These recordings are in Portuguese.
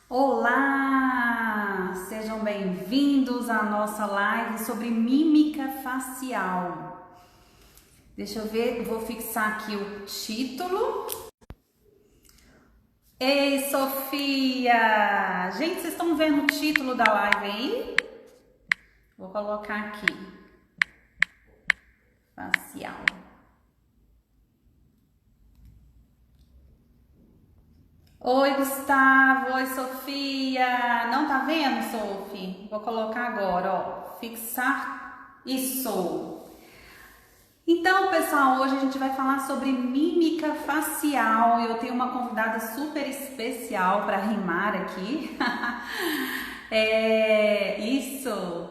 Olá! Sejam bem-vindos à nossa live sobre mímica facial. Deixa eu ver, vou fixar aqui o título. Ei, Sofia! Gente, vocês estão vendo o título da live aí? Vou colocar aqui. Facial. Oi, Gustavo! Oi, Sofia! Não tá vendo, Sofia? Vou colocar agora, ó. Fixar. Isso! Então, pessoal, hoje a gente vai falar sobre mímica facial. Eu tenho uma convidada super especial para rimar aqui. Isso.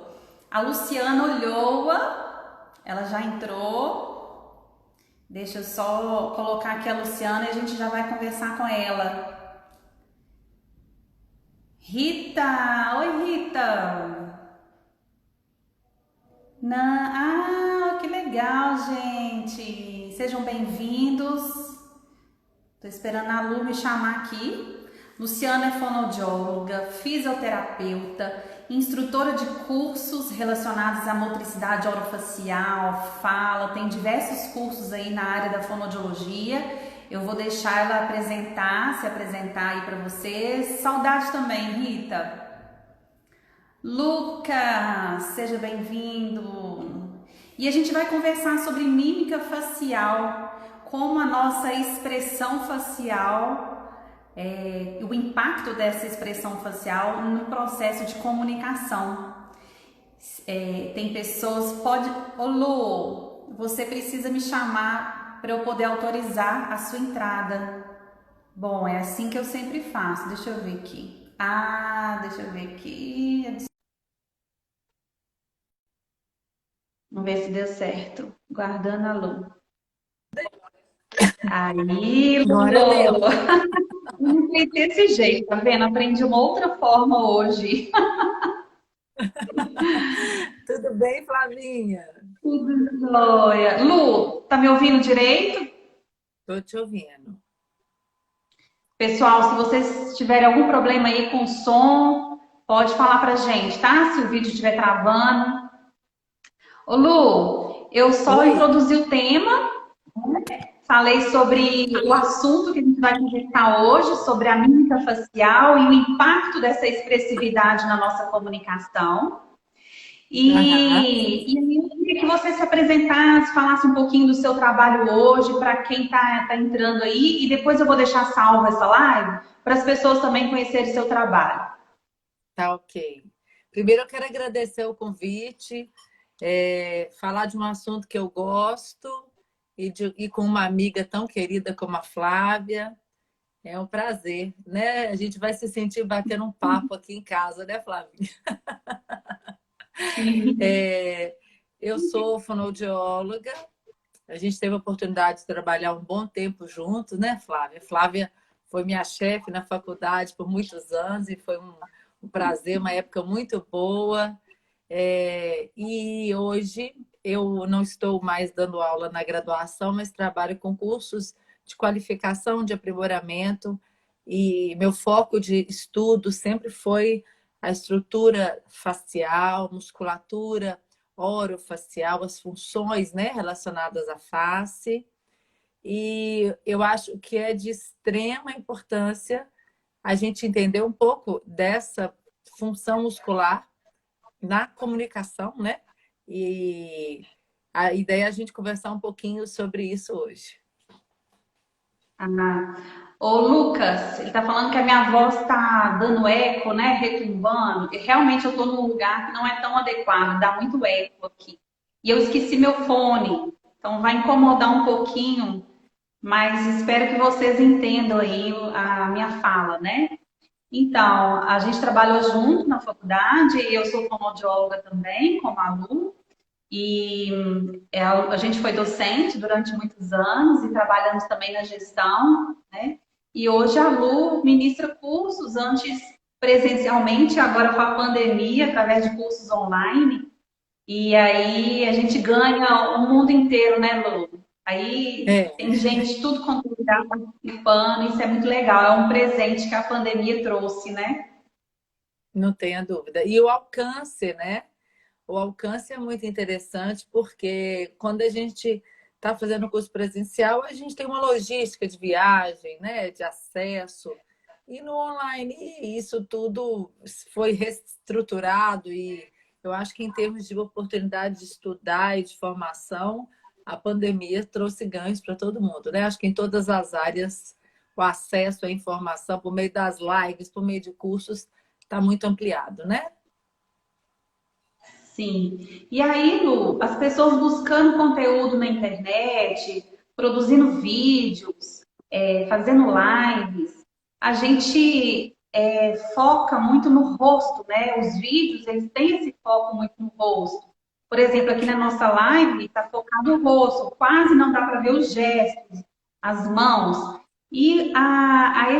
A Luciana Olhoa, ela já entrou. Deixa eu só colocar aqui a Luciana e a gente já vai conversar com ela. Rita, oi Rita. Que legal, gente. Sejam bem-vindos. Tô esperando a Lu me chamar aqui. Luciana é fonoaudióloga, fisioterapeuta, instrutora de cursos relacionados à motricidade orofacial, fala, tem diversos cursos aí na área da fonoaudiologia. Eu vou deixar ela se apresentar aí para vocês. Saudade também, Rita. Lucas, seja bem-vindo. E a gente vai conversar sobre mímica facial, como a nossa expressão facial, o impacto dessa expressão facial no processo de comunicação. Tem pessoas, Ô Lu, você precisa me chamar para eu poder autorizar a sua entrada. Bom, é assim que eu sempre faço. Deixa eu ver aqui. Deixa eu ver aqui. Vamos ver se deu certo. Guardando a Lu. Aí, Agora deu. Lu! Não fez desse jeito, tá vendo? Aprendi uma outra forma hoje. Tudo bem, Flavinha? Tudo jóia. Lu, tá me ouvindo direito? Estou te ouvindo. Pessoal, se vocês tiverem algum problema aí com o som, pode falar pra gente, tá? Se o vídeo estiver travando. Ô, Lu, eu só Oi. introduzi o tema. Falei sobre o assunto que a gente vai conversar hoje, sobre a mímica facial e o impacto dessa expressividade na nossa comunicação. Aham. E aí eu queria que você se apresentasse, falasse um pouquinho do seu trabalho hoje, para quem está entrando aí, e depois eu vou deixar salva essa live para as pessoas também conhecerem o seu trabalho. Tá ok. Primeiro eu quero agradecer o convite, falar de um assunto que eu gosto e com uma amiga tão querida como a Flávia. É um prazer, né? A gente vai se sentir batendo um papo aqui em casa, né, Flávia? Sim. É, eu sou fonoaudióloga. A gente teve a oportunidade de trabalhar um bom tempo juntos, né, Flávia? Flávia foi minha chefe na faculdade por muitos anos e foi um prazer, uma época muito boa. E hoje eu não estou mais dando aula na graduação, mas trabalho com cursos de qualificação, de aprimoramento, e meu foco de estudo sempre foi a estrutura facial, musculatura orofacial, as funções, né, relacionadas à face. E eu acho que é de extrema importância a gente entender um pouco dessa função muscular na comunicação, né? E a ideia é a gente conversar um pouquinho sobre isso hoje. Ah, ô Lucas, ele tá falando que a minha voz tá dando eco, né? Retumbando. E realmente eu tô num lugar que não é tão adequado, dá muito eco aqui. E eu esqueci meu fone, então vai incomodar um pouquinho, mas espero que vocês entendam aí a minha fala, né? Então, a gente trabalhou junto na faculdade, eu sou fonoaudióloga também, como aluno, e a gente foi docente durante muitos anos e trabalhamos também na gestão, né? E hoje a Lu ministra cursos antes presencialmente, agora com a pandemia, através de cursos online. E aí a gente ganha o mundo inteiro, né, Lu? Aí É, tem gente de tudo quanto é lugar participando, isso é muito legal, é um presente que a pandemia trouxe, né? não tenha dúvida. E o alcance, né? O alcance é muito interessante porque quando a gente está fazendo o curso presencial, a gente tem uma logística de viagem, né, de acesso. E no online, isso tudo foi reestruturado e eu acho que em termos de oportunidade de estudar e de formação, a pandemia trouxe ganhos para todo mundo, né? Acho que em todas as áreas o acesso à informação por meio das lives, por meio de cursos, está muito ampliado, né? Sim. E aí, Lu, as pessoas buscando conteúdo na internet, produzindo vídeos, fazendo lives, a gente foca muito no rosto, né? Os vídeos, eles têm esse foco muito no rosto. Por exemplo, aqui na nossa live está focado no rosto, quase não dá para ver os gestos, as mãos. E a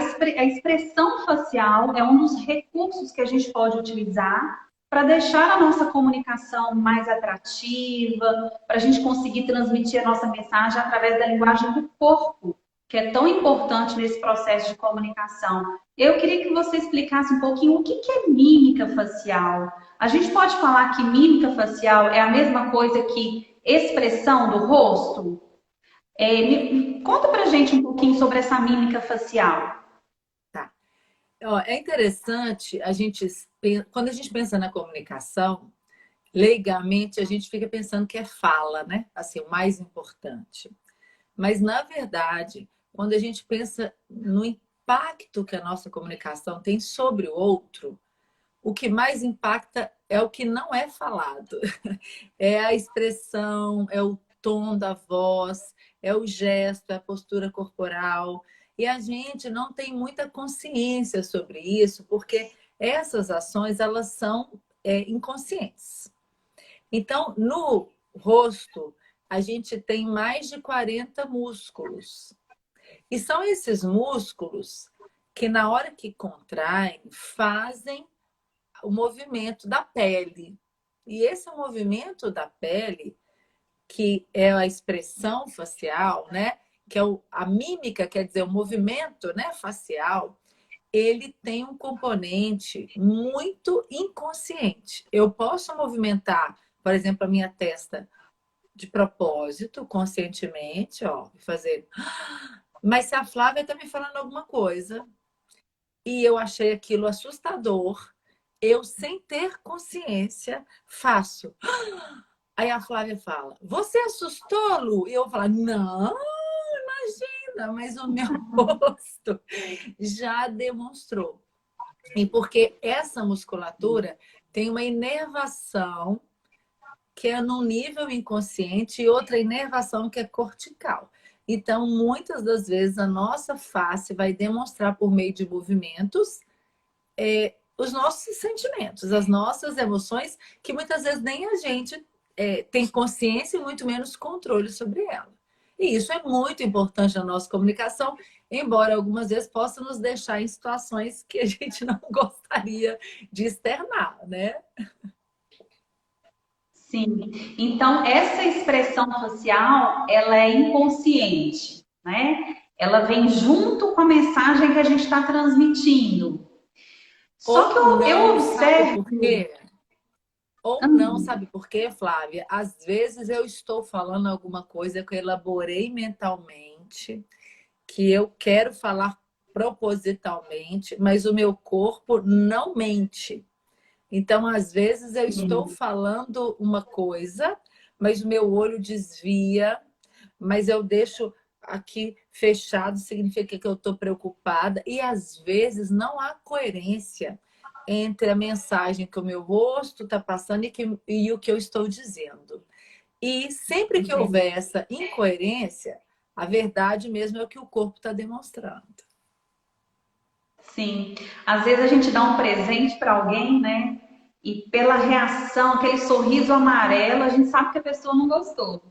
expressão facial é um dos recursos que a gente pode utilizar para deixar a nossa comunicação mais atrativa, para a gente conseguir transmitir a nossa mensagem através da linguagem do corpo, que é tão importante nesse processo de comunicação. Eu queria que você explicasse um pouquinho o que é mímica facial. A gente pode falar que mímica facial é a mesma coisa que expressão do rosto? Conta pra gente um pouquinho sobre essa mímica facial. Tá. Ó, é interessante quando a gente pensa na comunicação, leigamente a gente fica pensando que é fala, né? Assim, o mais importante. Mas, na verdade, quando a gente pensa no impacto que a nossa comunicação tem sobre o outro, o que mais impacta é o que não é falado. É a expressão, é o tom da voz, é o gesto, é a postura corporal. E a gente não tem muita consciência sobre isso, porque essas ações elas são inconscientes. Então, no rosto, a gente tem mais de 40 músculos. E são esses músculos que, na hora que contraem, fazem o movimento da pele. E esse movimento da pele, que é a expressão facial, né? Que é a mímica, quer dizer, o movimento, né, facial, ele tem um componente muito inconsciente. Eu posso movimentar, por exemplo, a minha testa de propósito, conscientemente, ó, fazer. Mas se a Flávia está me falando alguma coisa e eu achei aquilo assustador, eu, sem ter consciência, faço. Aí a Flávia fala: Você assustou, Lu? E eu falo: Não, imagina, mas o meu rosto já demonstrou. E porque essa musculatura tem uma inervação que é num nível inconsciente e outra inervação que é cortical. Então, muitas das vezes, a nossa face vai demonstrar por meio de movimentos os nossos sentimentos, as nossas emoções, que muitas vezes nem a gente tem consciência e muito menos controle sobre ela. E isso é muito importante na nossa comunicação, embora algumas vezes possa nos deixar em situações que a gente não gostaria de externar, né? Sim. Então, essa expressão facial, ela é inconsciente, né? Ela vem junto com a mensagem que a gente está transmitindo. Só que Ou eu não, sabe observo. por quê? Ou não, sabe por quê, Flávia? Às vezes eu estou falando alguma coisa que eu elaborei mentalmente, que eu quero falar propositalmente, mas o meu corpo não mente. Então, às vezes eu estou falando uma coisa, mas o meu olho desvia, mas eu deixo aqui fechado, significa que eu estou preocupada, e às vezes não há coerência entre a mensagem que o meu rosto está passando e o que eu estou dizendo. E sempre que houver essa incoerência, a verdade mesmo é o que o corpo está demonstrando. Sim, às vezes a gente dá um presente para alguém, né? E pela reação, aquele sorriso amarelo, a gente sabe que a pessoa não gostou,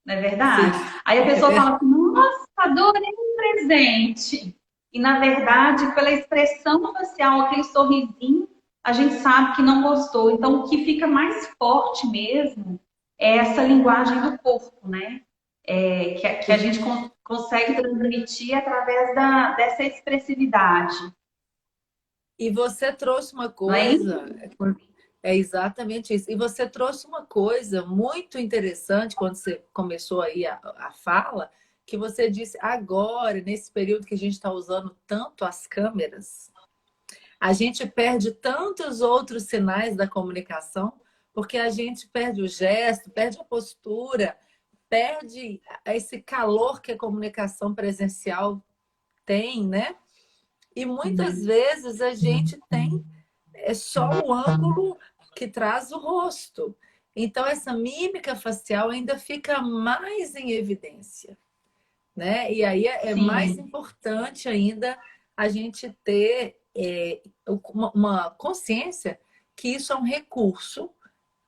não é Sim, verdade? Aí a é pessoa fala verdade. assim: Nossa, adorei o presente. E na verdade, pela expressão facial, aquele sorrisinho, a gente sabe que não gostou. Então, o que fica mais forte mesmo é essa linguagem do corpo, né? que a gente consegue transmitir através dessa expressividade, E você trouxe uma não é coisa, isso? é exatamente isso. E você trouxe uma coisa muito interessante quando você começou aí a fala, que você disse agora, nesse período que a gente está usando tanto as câmeras, a gente perde tantos outros sinais da comunicação, porque a gente perde o gesto, perde a postura, perde esse calor que a comunicação presencial tem, né? E muitas vezes a gente tem só o ângulo que traz o rosto. Então, essa mímica facial ainda fica mais em evidência, né? E aí é mais Sim, importante ainda a gente ter uma consciência que isso é um recurso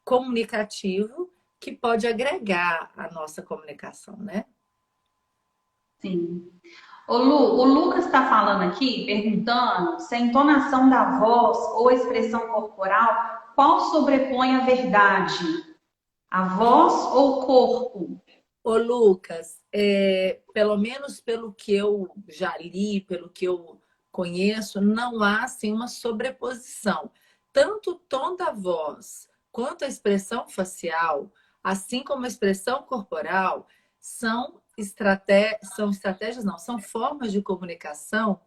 comunicativo que pode agregar a nossa comunicação, né? sim. O Lucas está falando aqui, perguntando se a entonação da voz ou a expressão corporal, qual sobrepõe a verdade? A voz ou o corpo? Ô, Lucas, pelo menos pelo que eu já li, pelo que eu conheço, não há assim, uma sobreposição. Tanto o tom da voz quanto a expressão facial, assim como a expressão corporal, são estratégias, não, são formas de comunicação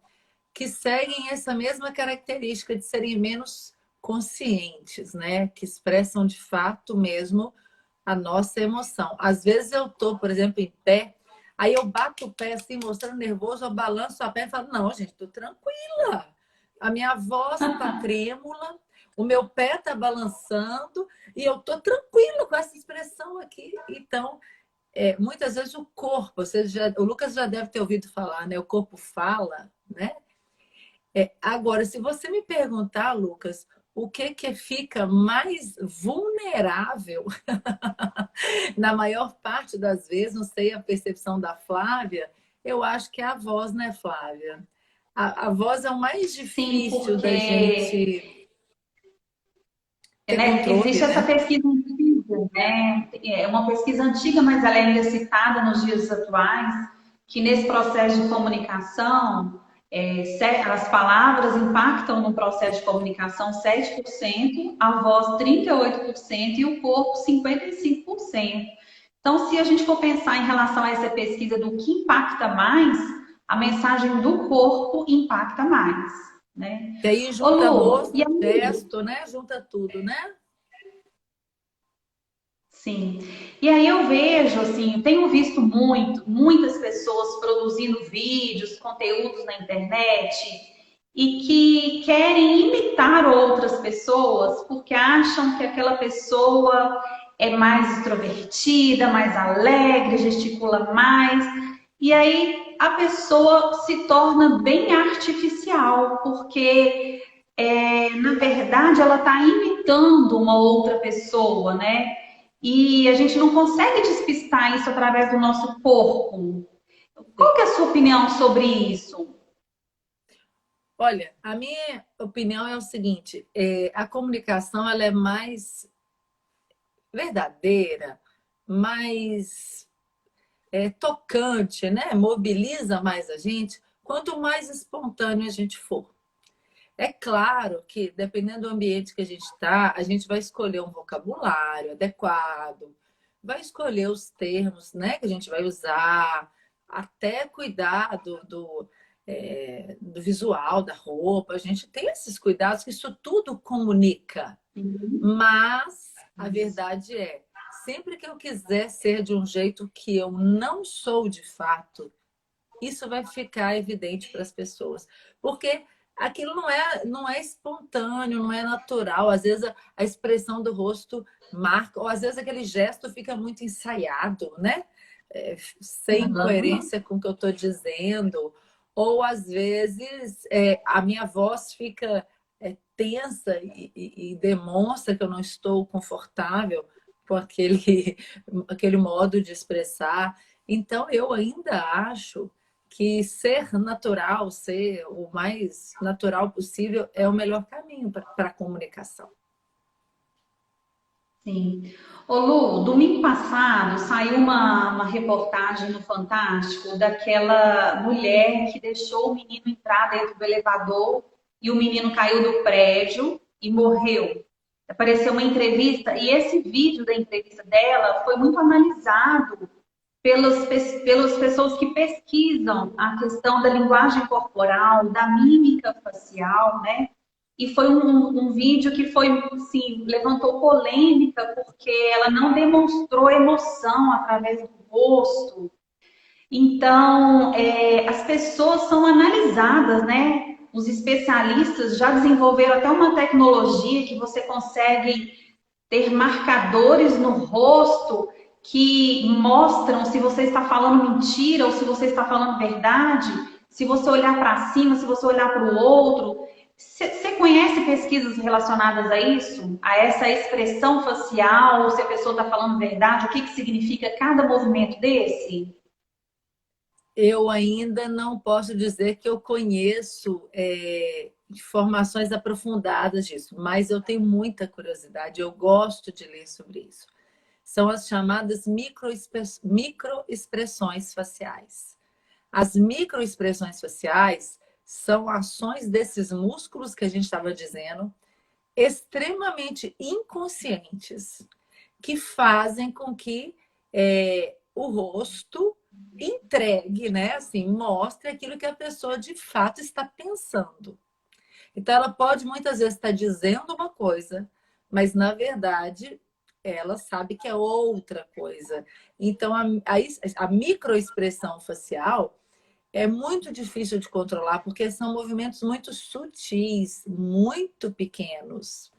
que seguem essa mesma característica de serem menos conscientes, né? Que expressam de fato mesmo a nossa emoção. Às vezes eu tô, por exemplo, em pé, aí eu bato o pé assim, mostrando nervoso, eu balanço a perna e falo, não, gente, tô tranquila. A minha voz tá trêmula, o meu pé tá balançando e eu tô tranquila com essa expressão aqui. Então, muitas vezes o corpo, o Lucas já deve ter ouvido falar, né? O corpo fala, né? Agora, se você me perguntar, Lucas, o que que fica mais vulnerável na maior parte das vezes, não sei a percepção da Flávia, eu acho que é a voz, né, Flávia? A voz é o mais Sim, difícil da porque gente ter né, controle, existe essa né? pesquisa antiga, né? É uma pesquisa antiga, mas ela é ainda citada nos dias atuais, que nesse processo de comunicação, as palavras impactam no processo de comunicação 7%, a voz 38% e o corpo 55%. Então, se a gente for pensar em relação a essa pesquisa do que impacta mais, a mensagem do corpo impacta mais, né? E aí Ô junta Lu, e rosto, aí? gesto, né? Junta tudo, né? Sim. E aí eu vejo, assim, tenho visto muitas pessoas produzindo vídeos, conteúdos na internet e que querem imitar outras pessoas porque acham que aquela pessoa é mais extrovertida, mais alegre, gesticula mais. E aí a pessoa se torna bem artificial, porque na verdade ela está imitando uma outra pessoa, né? E a gente não consegue despistar isso através do nosso corpo. Qual que é a sua opinião sobre isso? Olha, a minha opinião é o seguinte: a comunicação ela é mais verdadeira, mais tocante, né? Mobiliza mais a gente, quanto mais espontâneo a gente for. É claro que, dependendo do ambiente que a gente está, a gente vai escolher um vocabulário adequado, vai escolher os termos, né, que a gente vai usar, até cuidar do visual, da roupa. A gente tem esses cuidados, que isso tudo comunica. Mas a verdade é, sempre que eu quiser ser de um jeito que eu não sou de fato, isso vai ficar evidente para as pessoas. Porque aquilo não é espontâneo, não é natural. Às vezes a expressão do rosto marca, ou às vezes aquele gesto fica muito ensaiado, né? Sem Uhum. coerência com o que eu estou dizendo. Ou às vezes a minha voz fica tensa e demonstra que eu não estou confortável com aquele modo de expressar. Então, eu ainda acho que ser natural, ser o mais natural possível, é o melhor caminho para a comunicação. Sim. Ô Lu, domingo passado saiu uma reportagem no Fantástico daquela mulher que deixou o menino entrar dentro do elevador e o menino caiu do prédio e morreu. Apareceu uma entrevista e esse vídeo da entrevista dela foi muito analisado pelas pessoas que pesquisam a questão da linguagem corporal, da mímica facial, né? E foi um vídeo que foi, sim, levantou polêmica porque ela não demonstrou emoção através do rosto. Então, as pessoas são analisadas, né? Os especialistas já desenvolveram até uma tecnologia que você consegue ter marcadores no rosto que mostram se você está falando mentira ou se você está falando verdade, se você olhar para cima, se você olhar para o outro. Você conhece pesquisas relacionadas a isso? A essa expressão facial, ou se a pessoa está falando verdade, o que, que significa cada movimento desse? Eu ainda não posso dizer que eu conheço informações aprofundadas disso, mas eu tenho muita curiosidade, eu gosto de ler sobre isso. São as chamadas microexpressões faciais. As microexpressões faciais são ações desses músculos que a gente estava dizendo, extremamente inconscientes, que fazem com que o rosto entregue, né? Assim, mostre aquilo que a pessoa de fato está pensando. Então, ela pode muitas vezes estar dizendo uma coisa, mas na verdade ela sabe que é outra coisa. Então, a microexpressão facial é muito difícil de controlar, porque são movimentos muito sutis, muito pequenos.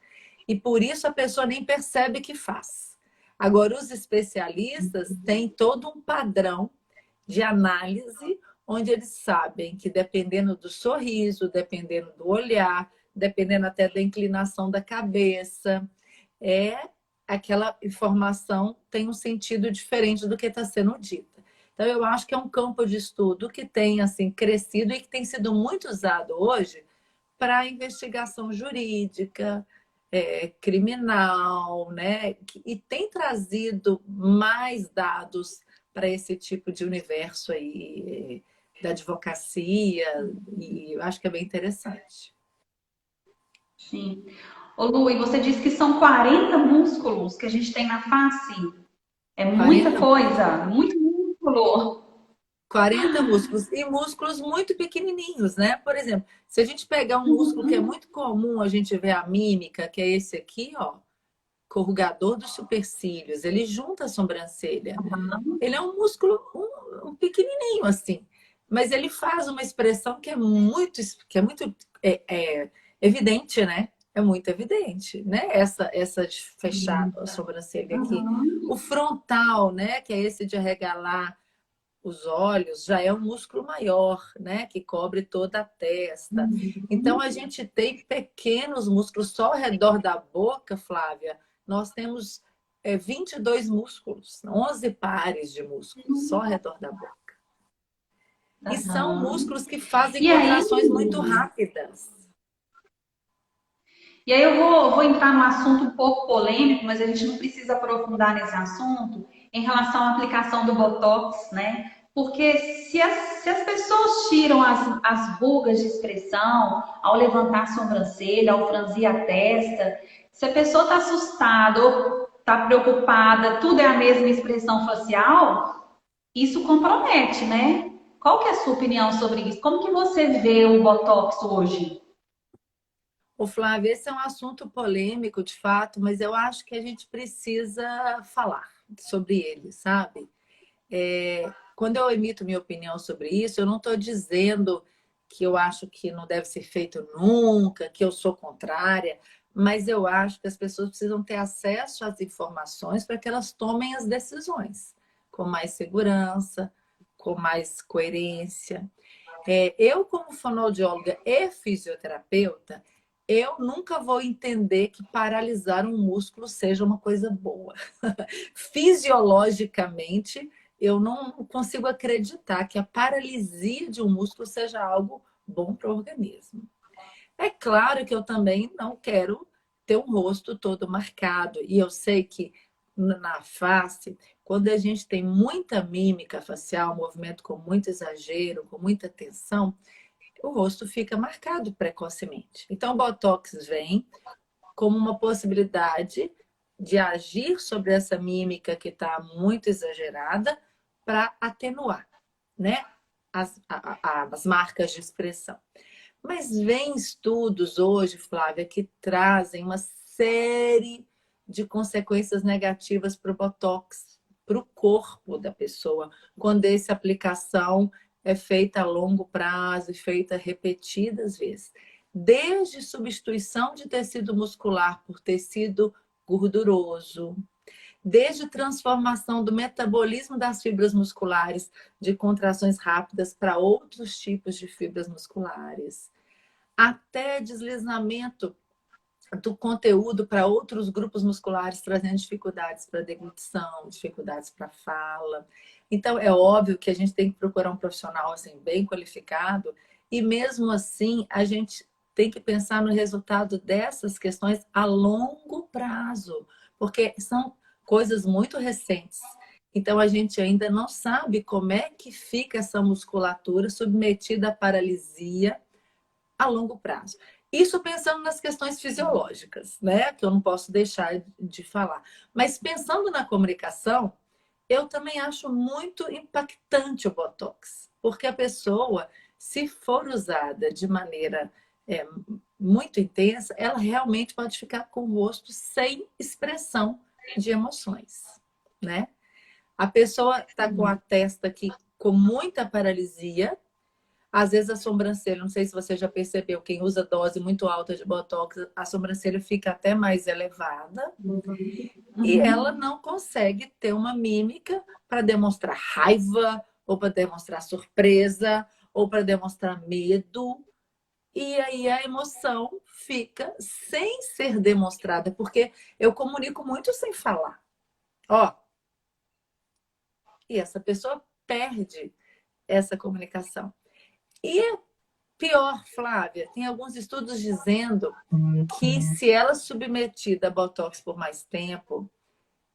E por isso a pessoa nem percebe que faz. Agora, os especialistas têm todo um padrão de análise, onde eles sabem que dependendo do sorriso, dependendo do olhar, dependendo até da inclinação da cabeça, aquela informação tem um sentido diferente do que está sendo dita. Então, eu acho que é um campo de estudo que tem assim crescido e que tem sido muito usado hoje para investigação jurídica, criminal, né? E tem trazido mais dados para esse tipo de universo aí da advocacia, e eu acho que é bem interessante. Sim. Ô Lu, e você disse que são 40 músculos que a gente tem na face. É muita 40 coisa, muito músculo. 40 músculos, e músculos muito pequenininhos, né? Por exemplo, se a gente pegar um músculo que é muito comum, a gente vê a mímica, que é esse aqui, ó, corrugador dos supercílios, ele junta a sobrancelha. Ele é um músculo um pequenininho assim, mas ele faz uma expressão que é muito evidente, né? É muito evidente, né? Essa de fechar a sobrancelha aqui. O frontal, né? Que é esse de arregalar os olhos, já é um músculo maior, né? Que cobre toda a testa. Então, a gente tem pequenos músculos só ao redor da boca, Flávia. Nós temos 22 músculos, 11 pares de músculos só ao redor da boca. E são Aham. músculos que fazem E aí, contrações muito rápidas. eu vou entrar num assunto um pouco polêmico, mas a gente não precisa aprofundar nesse assunto em relação à aplicação do Botox, né? Porque se as pessoas tiram as rugas de expressão ao levantar a sobrancelha, ao franzir a testa, se a pessoa está assustada ou está preocupada, tudo é a mesma expressão facial, isso compromete, né? Qual que é a sua opinião sobre isso? Como que você vê o Botox hoje? O Flávio, esse é um assunto polêmico, de fato, mas eu acho que a gente precisa falar sobre ele, sabe? Quando eu emito minha opinião sobre isso, eu não estou dizendo que eu acho que não deve ser feito nunca, que eu sou contrária, mas eu acho que as pessoas precisam ter acesso às informações para que elas tomem as decisões com mais segurança, com mais coerência. Eu, como fonoaudióloga e fisioterapeuta, eu nunca vou entender que paralisar um músculo seja uma coisa boa. Fisiologicamente, eu não consigo acreditar que a paralisia de um músculo seja algo bom para o organismo. É claro que eu também não quero ter um rosto todo marcado. E eu sei que na face, quando a gente tem muita mímica facial, movimento com muito exagero, com muita tensão, o rosto fica marcado precocemente. Então, o Botox vem como uma possibilidade de agir sobre essa mímica que está muito exagerada para atenuar, né, as marcas de expressão. Mas vem estudos hoje, Flávia, que trazem uma série de consequências negativas para o Botox, para o corpo da pessoa, quando essa aplicação é feita a longo prazo e feita repetidas vezes. Desde substituição de tecido muscular por tecido gorduroso, desde transformação do metabolismo das fibras musculares de contrações rápidas para outros tipos de fibras musculares, até deslizamento do conteúdo para outros grupos musculares, trazendo dificuldades para deglutição, dificuldades para fala. Então, é óbvio que a gente tem que procurar um profissional assim, bem qualificado, e mesmo assim, a gente tem que pensar no resultado dessas questões a longo prazo, porque são coisas muito recentes. Então, a gente ainda não sabe como é que fica essa musculatura submetida à paralisia a longo prazo. Isso pensando nas questões fisiológicas, né? Que eu não posso deixar de falar. Mas pensando na comunicação, eu também acho muito impactante o Botox. Porque a pessoa, se for usada de maneira muito intensa, ela realmente pode ficar com o rosto sem expressão de emoções, né? A pessoa está com a testa aqui com muita paralisia. Às vezes a sobrancelha, não sei se você já percebeu, quem usa dose muito alta de Botox, a sobrancelha fica até mais elevada. E ela não consegue ter uma mímica para demonstrar raiva, ou para demonstrar surpresa, ou para demonstrar medo. E aí a emoção fica sem ser demonstrada, porque eu comunico muito sem falar. Ó, e essa pessoa perde essa comunicação. E pior, Flávia, tem alguns estudos dizendo que se ela é submetida a Botox por mais tempo,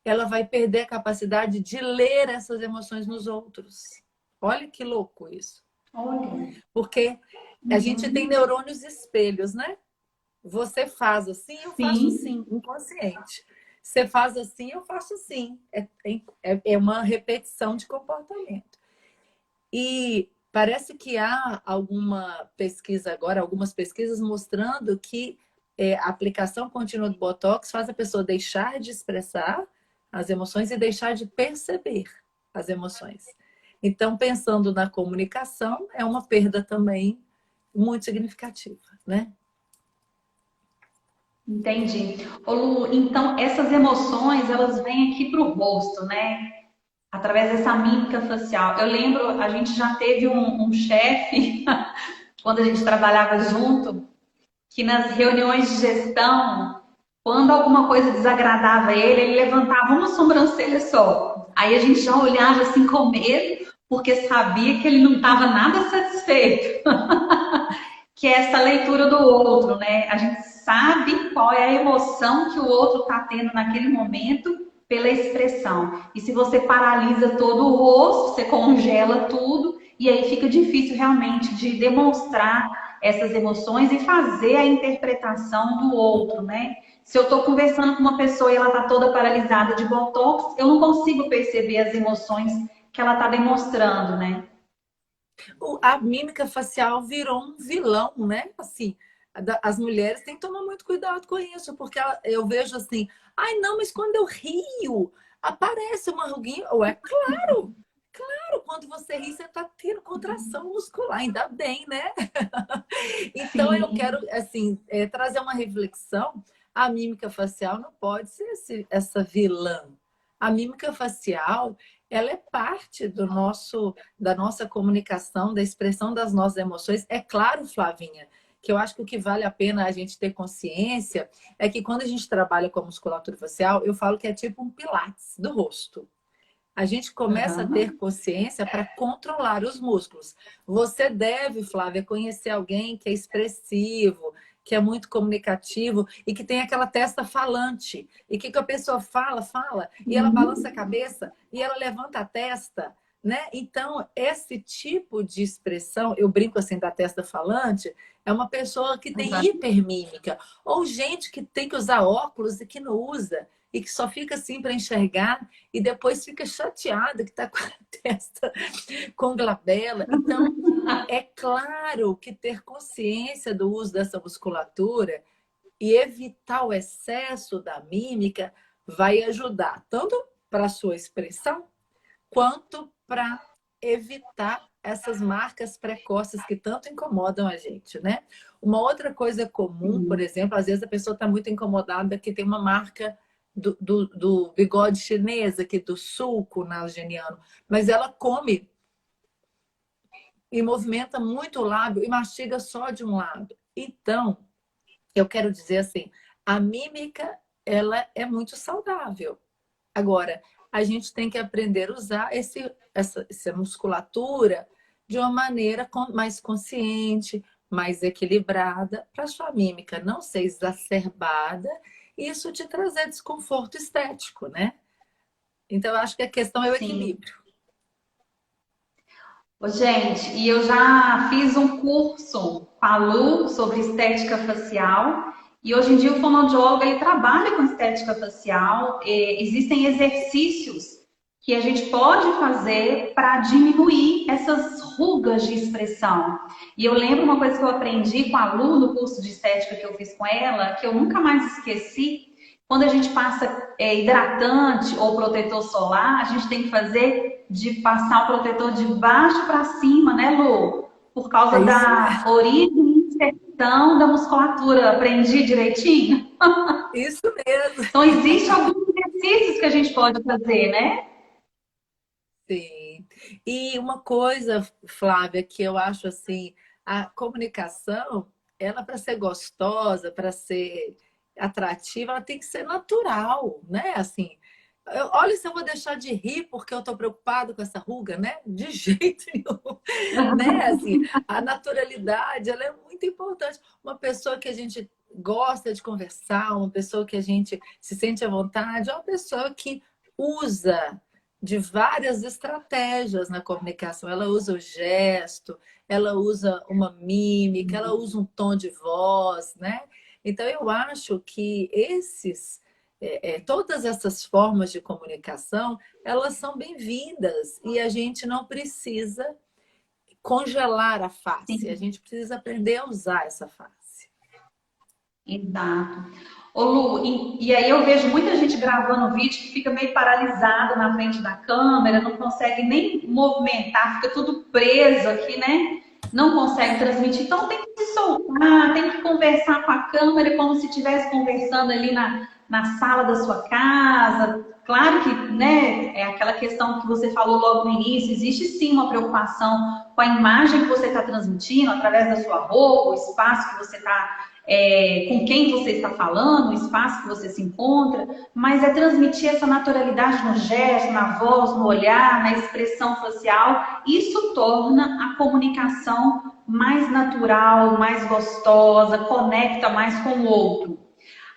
ela vai perder a capacidade de ler essas emoções nos outros. Olha que louco isso. Olha. Porque a gente tem neurônios espelhos, né? Você faz assim, eu faço assim, inconsciente. Você faz assim, eu faço assim. É uma repetição de comportamento. E parece que há alguma pesquisa agora, algumas pesquisas mostrando que a aplicação contínua do Botox faz a pessoa deixar de expressar as emoções e deixar de perceber as emoções. Então, pensando na comunicação, é uma perda também muito significativa, né? Entendi. Ô Lu, então essas emoções, elas vêm aqui para o rosto, né? Através dessa mímica facial. Eu lembro, a gente já teve um chefe, quando a gente trabalhava junto, que nas reuniões de gestão, quando alguma coisa desagradava ele levantava uma sobrancelha só. Aí a gente já olhava assim com medo, porque sabia que ele não estava nada satisfeito. Que é essa leitura do outro, né? A gente sabe qual é a emoção que o outro está tendo naquele momento pela expressão. E se você paralisa todo o rosto, você congela tudo, e aí fica difícil realmente de demonstrar essas emoções e fazer a interpretação do outro, né? Se eu estou conversando com uma pessoa e ela está toda paralisada de botox, eu não consigo perceber as emoções que ela está demonstrando, né? A mímica facial virou um vilão, né? Assim, as mulheres têm que tomar muito cuidado com isso, porque eu vejo assim, ai não, mas quando eu rio, aparece uma ruguinha. Ué, claro, claro, quando você ri, você está tendo contração muscular, ainda bem, né? Então eu Sim. quero, assim, trazer uma reflexão. A mímica facial não pode ser essa vilã. A mímica facial, ela é parte da nossa comunicação, da expressão das nossas emoções. É claro, Flavinha, que eu acho que o que vale a pena a gente ter consciência é que quando a gente trabalha com a musculatura facial, eu falo que é tipo um pilates do rosto. A gente começa a ter consciência para controlar os músculos. Você deve, Flávia, conhecer alguém que é expressivo, que é muito comunicativo e que tem aquela testa falante. E que a pessoa fala, e ela balança a cabeça e ela levanta a testa, né? Então, esse tipo de expressão, eu brinco assim da testa falante, é uma pessoa que tem hipermímica. Ou gente que tem que usar óculos e que não usa. E que só fica assim para enxergar e depois fica chateada que está com a testa com glabela. Então, é claro que ter consciência do uso dessa musculatura e evitar o excesso da mímica vai ajudar tanto para a sua expressão quanto para evitar essas marcas precoces que tanto incomodam a gente, né? Uma outra coisa comum, por exemplo, às vezes a pessoa está muito incomodada que tem uma marca do bigode chinês aqui do sulco nalgeniano, mas ela come e movimenta muito o lábio e mastiga só de um lado. Então, eu quero dizer assim, a mímica, ela é muito saudável. Agora, a gente tem que aprender a usar essa musculatura de uma maneira mais consciente, mais equilibrada, para a sua mímica não ser exacerbada e isso te trazer desconforto estético, né? Então, eu acho que a questão é o equilíbrio. Ô, gente, e eu já fiz um curso com a Lu sobre estética facial. E hoje em dia o fonoaudiólogo ele trabalha com estética facial. Existem exercícios que a gente pode fazer para diminuir essas rugas de expressão. E eu lembro uma coisa que eu aprendi com a Lu no curso de estética que eu fiz com ela, que eu nunca mais esqueci. Quando a gente passa hidratante ou protetor solar, a gente tem que fazer de passar o protetor de baixo para cima, né, Lu? Por causa da origem e inserção da musculatura. Aprendi direitinho? Isso mesmo. Então, existem alguns exercícios que a gente pode fazer, né? Sim. E uma coisa, Flávia, que eu acho assim, a comunicação, ela para ser gostosa, para ser atrativa, ela tem que ser natural, né? Assim, olha se eu vou deixar de rir porque eu estou preocupado com essa ruga, né? De jeito nenhum, né? Assim, a naturalidade, ela é muito importante. Uma pessoa que a gente gosta de conversar, uma pessoa que a gente se sente à vontade, é uma pessoa que usa de várias estratégias na comunicação. Ela usa o gesto, ela usa uma mímica, ela usa um tom de voz, né? Então, eu acho que todas essas formas de comunicação, elas são bem-vindas e a gente não precisa congelar a face, a gente precisa aprender a usar essa face. Exato. Ô Lu, e aí eu vejo muita gente gravando vídeo que fica meio paralisado na frente da câmera, não consegue nem movimentar, fica tudo preso aqui, né? Não consegue transmitir. Então tem que se soltar, tem que conversar com a câmera como se estivesse conversando ali na sala da sua casa. Claro que, né, é aquela questão que você falou logo no início, existe sim uma preocupação com a imagem que você está transmitindo através da sua roupa, o espaço que você está com quem você está falando, o espaço que você se encontra, mas é transmitir essa naturalidade no gesto, na voz, no olhar, na expressão facial. Isso torna a comunicação mais natural, mais gostosa, conecta mais com o outro.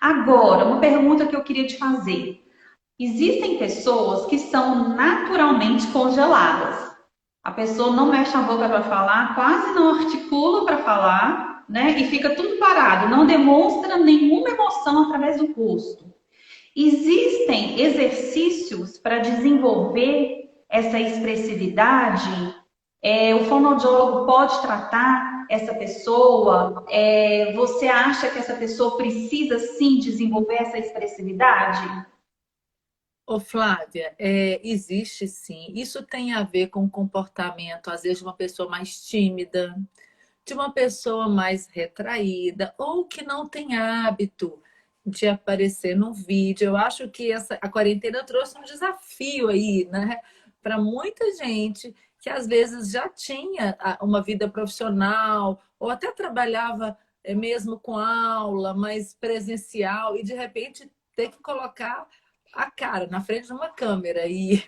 Agora, uma pergunta que eu queria te fazer. Existem pessoas que são naturalmente congeladas. A pessoa não mexe a boca para falar, quase não articula para falar, né? E fica tudo parado, não demonstra nenhuma emoção através do rosto. Existem exercícios para desenvolver essa expressividade? O fonoaudiólogo pode tratar essa pessoa? Você acha que essa pessoa precisa sim desenvolver essa expressividade? Ô, Flávia, existe sim. Isso tem a ver com o comportamento, às vezes, de uma pessoa mais tímida, de uma pessoa mais retraída ou que não tem hábito de aparecer no vídeo. Eu acho que a quarentena trouxe um desafio aí, né? Para muita gente que às vezes já tinha uma vida profissional ou até trabalhava mesmo com aula, mas presencial e de repente ter que colocar a cara na frente de uma câmera e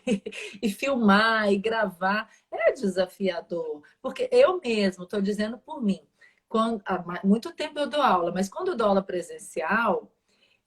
filmar e gravar é desafiador, porque eu mesmo estou dizendo por mim. Há muito tempo eu dou aula, mas quando eu dou aula presencial,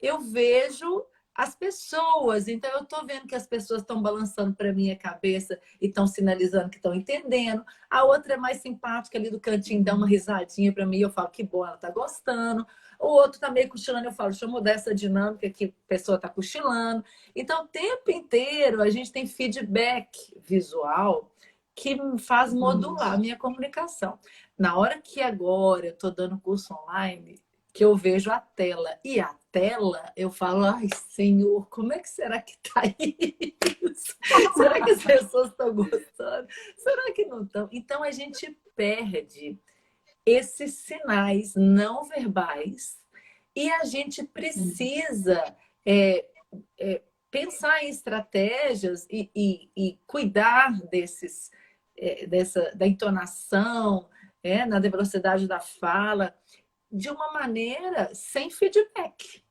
eu vejo as pessoas. Então, eu estou vendo que as pessoas estão balançando para mim a cabeça e estão sinalizando que estão entendendo. A outra é mais simpática ali do cantinho, dá uma risadinha para mim, eu falo que bom, ela está gostando. O outro está meio cochilando, eu falo, deixa eu mudar essa dinâmica que a pessoa está cochilando. Então, o tempo inteiro a gente tem feedback visual que me faz modular a minha comunicação. Na hora que agora eu estou dando curso online, que eu vejo a tela. E a tela, eu falo, ai, Senhor, como é que será que tá isso? Será que as pessoas estão gostando? Será que não estão? Então, a gente perde esses sinais não verbais e a gente precisa pensar em estratégias e cuidar da entonação, na velocidade da fala, de uma maneira sem feedback.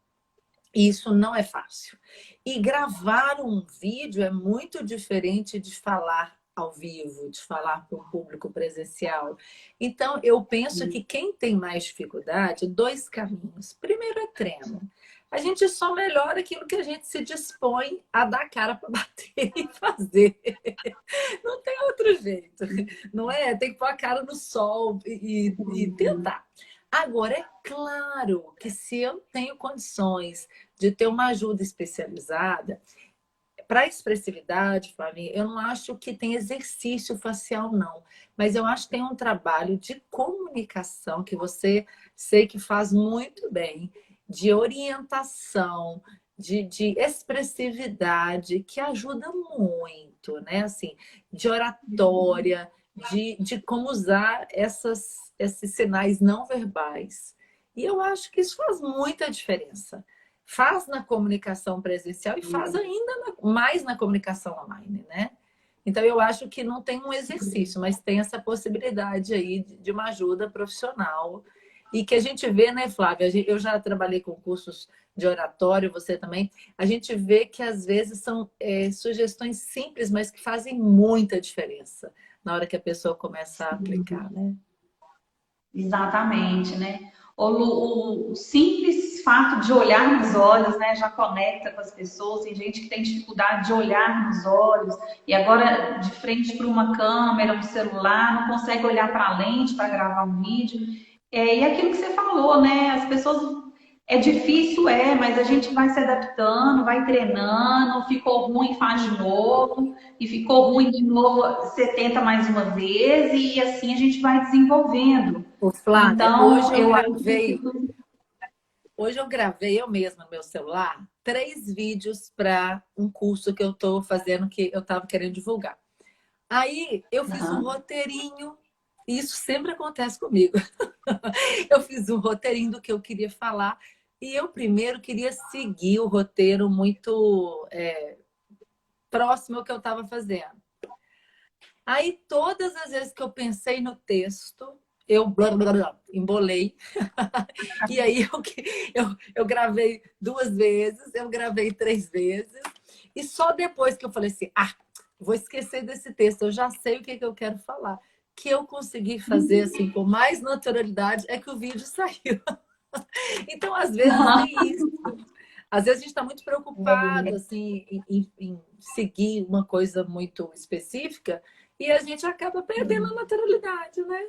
Isso não é fácil. E gravar um vídeo é muito diferente de falar ao vivo, de falar para o público presencial. Então, eu penso que quem tem mais dificuldade, dois caminhos. Primeiro é treino. A gente só melhora aquilo que a gente se dispõe a dar cara para bater e fazer. Não tem outro jeito, não é? Tem que pôr a cara no sol e tentar. Agora, é claro que se eu tenho condições de ter uma ajuda especializada, para expressividade, Flavinha, eu não acho que tem exercício facial, não. Mas eu acho que tem um trabalho de comunicação que você sei que faz muito bem, de orientação, de expressividade, que ajuda muito, né? Assim, de oratória, de como usar esses sinais não verbais. E eu acho que isso faz muita diferença. Faz na comunicação presencial e faz ainda mais na comunicação online, né? Então, eu acho que não tem um exercício, mas tem essa possibilidade aí de uma ajuda profissional. E que a gente vê, né, Flávia? Eu já trabalhei com cursos de oratório, você também. A gente vê que às vezes são sugestões simples, mas que fazem muita diferença na hora que a pessoa começa a aplicar, né? Exatamente, né? O simples fato de olhar nos olhos, né, já conecta com as pessoas. Tem gente que tem dificuldade de olhar nos olhos e agora de frente para uma câmera, um celular, não consegue olhar para a lente para gravar um vídeo. E aquilo que você falou, né? As pessoas é difícil, mas a gente vai se adaptando, vai treinando, ficou ruim, faz de novo, e ficou ruim de novo, você tenta mais uma vez, e assim a gente vai desenvolvendo. Ô, Flávia, Então, eu acho que hoje eu gravei eu mesma no meu celular 3 vídeos para um curso que eu estou fazendo, que eu estava querendo divulgar. Aí eu fiz um roteirinho, e isso sempre acontece comigo. Eu fiz um roteirinho do que eu queria falar, e eu primeiro queria seguir o roteiro muito próximo ao que eu estava fazendo. Aí todas as vezes que eu pensei no texto, eu blá, blá, blá, embolei. E aí eu gravei 2 vezes, eu gravei 3 vezes. E só depois que eu falei assim, vou esquecer desse texto, eu já sei o que eu quero falar. Que eu consegui fazer assim com mais naturalidade é que o vídeo saiu. Então, às vezes, tem isso. Às vezes a gente está muito preocupado assim, em seguir uma coisa muito específica e a gente acaba perdendo a naturalidade, né?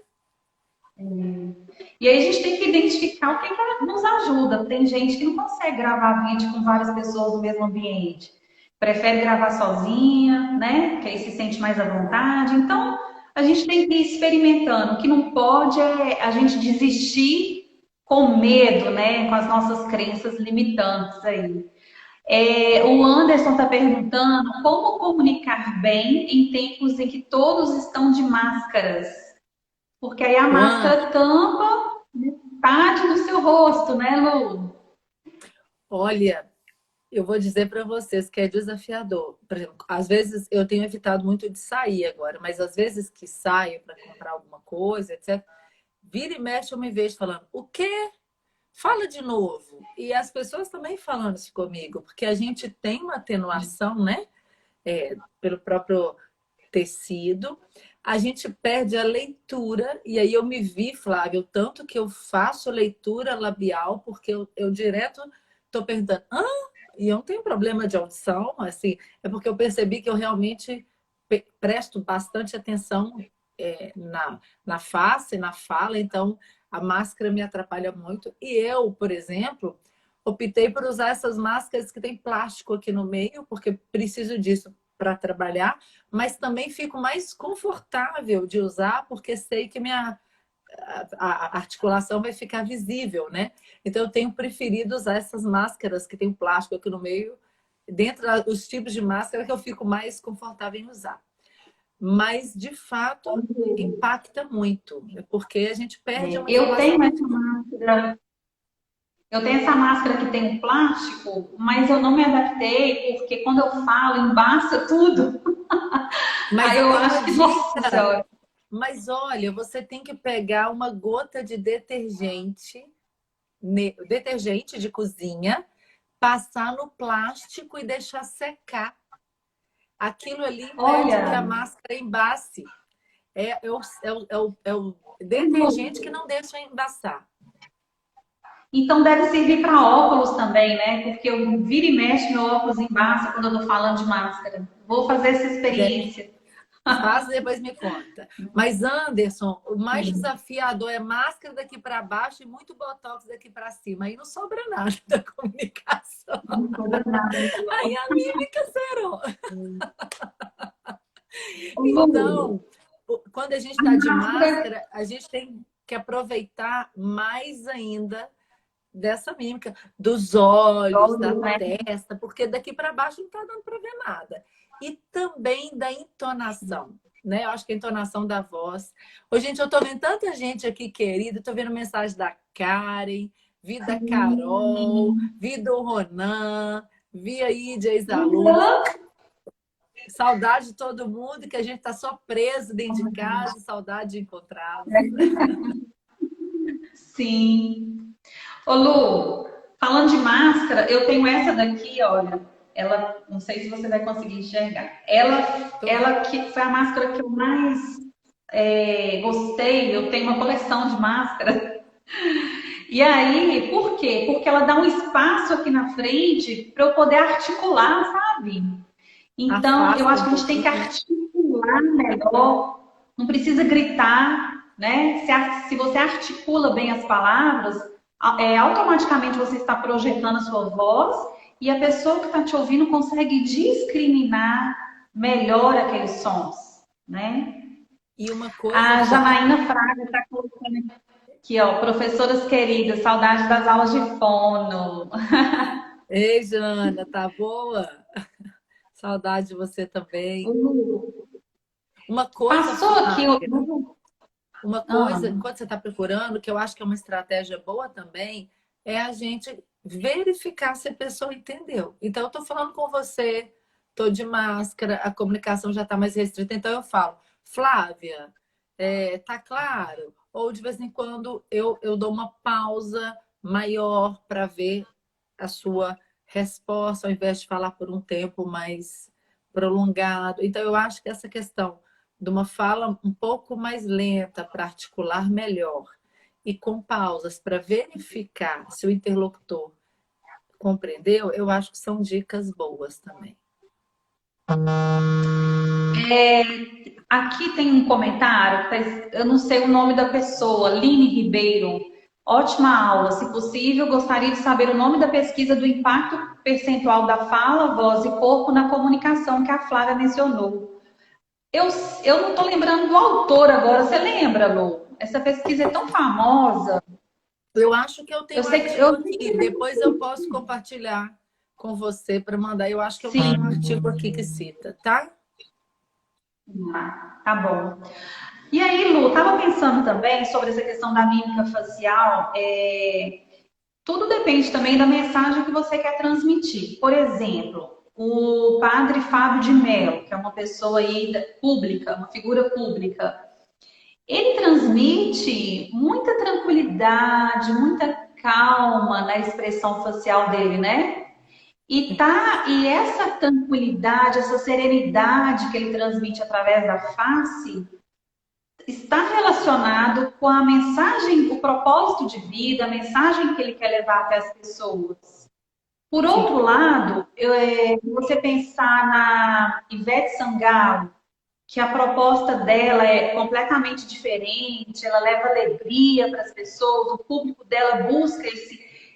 E aí a gente tem que identificar o que nos ajuda. Tem gente que não consegue gravar vídeo com várias pessoas no mesmo ambiente. Prefere gravar sozinha, né? Que aí se sente mais à vontade. Então, a gente tem que ir experimentando. O que não pode é a gente desistir com medo, né? Com as nossas crenças limitantes aí. O Anderson está perguntando como comunicar bem em tempos em que todos estão de máscaras. Porque aí a máscara tampa metade do seu rosto, né, Lu? Olha, eu vou dizer para vocês que é desafiador. Por exemplo, às vezes eu tenho evitado muito de sair agora, mas às vezes que saio para comprar alguma coisa, etc., vira e mexe eu me vejo falando, o quê? Fala de novo. E as pessoas também falando isso comigo, porque a gente tem uma atenuação, né? Pelo próprio tecido, a gente perde a leitura, e aí eu me vi, Flávio, tanto que eu faço leitura labial, porque eu direto estou perguntando, e eu não tenho problema de audição, assim, é porque eu percebi que eu realmente presto bastante atenção na face, na fala, então a máscara me atrapalha muito. E eu, por exemplo, optei por usar essas máscaras que tem plástico aqui no meio, porque preciso disso para trabalhar, mas também fico mais confortável de usar, porque sei que a articulação vai ficar visível, né? Então eu tenho preferido usar essas máscaras que tem plástico aqui no meio, dentro dos tipos de máscara que eu fico mais confortável em usar. Mas, de fato, impacta muito, porque a gente perde uma Eu informação. tenho essa máscara. Eu tenho essa máscara que tem um plástico, mas eu não me adaptei, porque quando eu falo, embaça tudo. Mas Aí eu eu tenho acho uma que, nossa dica. senhora. Mas olha, você tem que pegar uma gota de detergente, detergente de cozinha, passar no plástico e deixar secar. Aquilo ali impede que a Olha, máscara embace. É o detergente que não deixa embaçar. então deve servir para óculos também, né? Porque eu vira e mexe meu óculos embaça quando eu tô falando de máscara. Vou fazer essa experiência. Faz e depois me conta. Mas, Anderson, o mais Sim, desafiador é máscara daqui para baixo e muito botox daqui para cima. Aí não sobra nada da comunicação. não sobra nada. Aí a mímica zerou. Ô, Lu, Então, quando a gente a está de máscara, máscara, a gente tem que aproveitar mais ainda dessa mímica, dos olhos, da né? testa, porque daqui para baixo não está dando para ver nada. E também da entonação, né? Eu acho que a entonação da voz. Ô, gente, eu estou vendo tanta gente aqui querida, estou vendo mensagem da Karen, vi da Carol, vi do Ronan, vi aí de ex-alunos. Então, Saudade de todo mundo, que a gente está só preso dentro de casa, saudade de encontrá-los. sim. Ô, Lu, falando de máscara, eu tenho essa daqui, olha. Ela, não sei se você vai conseguir enxergar. Tô Ela que foi a máscara que eu mais gostei. Eu tenho uma coleção de máscaras. E aí, por quê? Porque ela dá um espaço aqui na frente para eu poder articular, sabe? Então, eu afasta acho um que a gente tem que pouquinho. articular melhor, não precisa gritar, né? Se você articula bem as palavras, automaticamente você está projetando a sua voz e a pessoa que está te ouvindo consegue discriminar melhor aqueles sons, né? E uma coisa, A Flávia. Janaína Fraga está colocando aqui, ó, professoras queridas, saudade das aulas de fono. Ei, Jana, tá boa? Saudade de você também. Uma coisa, Passou aqui o. Flávia, uma Ah, coisa, enquanto você está procurando, que eu acho que é uma estratégia boa também, é a gente verificar se a pessoa entendeu. Então, eu estou falando com você, estou de máscara, a comunicação já está mais restrita, então eu falo, Flávia, tá claro? Ou de vez em quando eu dou uma pausa maior para ver a sua resposta, ao invés de falar por um tempo mais prolongado. Então, eu acho que essa questão de uma fala um pouco mais lenta para articular melhor e com pausas para verificar se o interlocutor compreendeu, eu acho que são dicas boas também. aqui tem um comentário, eu não sei o nome da pessoa, Line Ribeiro. Ótima aula. Se possível, gostaria de saber o nome da pesquisa do impacto percentual da fala, voz e corpo na comunicação que a Flávia mencionou. Eu, eu não estou lembrando do autor agora. Você lembra, Lu? Essa pesquisa é tão famosa. Eu acho que eu Eu tenho um sei que eu artigo aqui, depois eu posso compartilhar com você para mandar. Eu acho que eu tenho um sim, artigo aqui que cita, tá? tá bom. E aí, Lu, estava pensando também sobre essa questão da mímica facial. Tudo depende também da mensagem que você quer transmitir. Por exemplo, o padre Fábio de Mello, que é uma pessoa aí pública, uma figura pública, ele transmite muita tranquilidade, muita calma na expressão facial dele, né? E essa tranquilidade, essa serenidade que ele transmite através da face, está relacionado com a mensagem, o propósito de vida, a mensagem que ele quer levar até as pessoas. Por Sim, outro lado, você pensar na Ivete Sangalo, que a proposta dela é completamente diferente, ela leva alegria para as pessoas, o público dela busca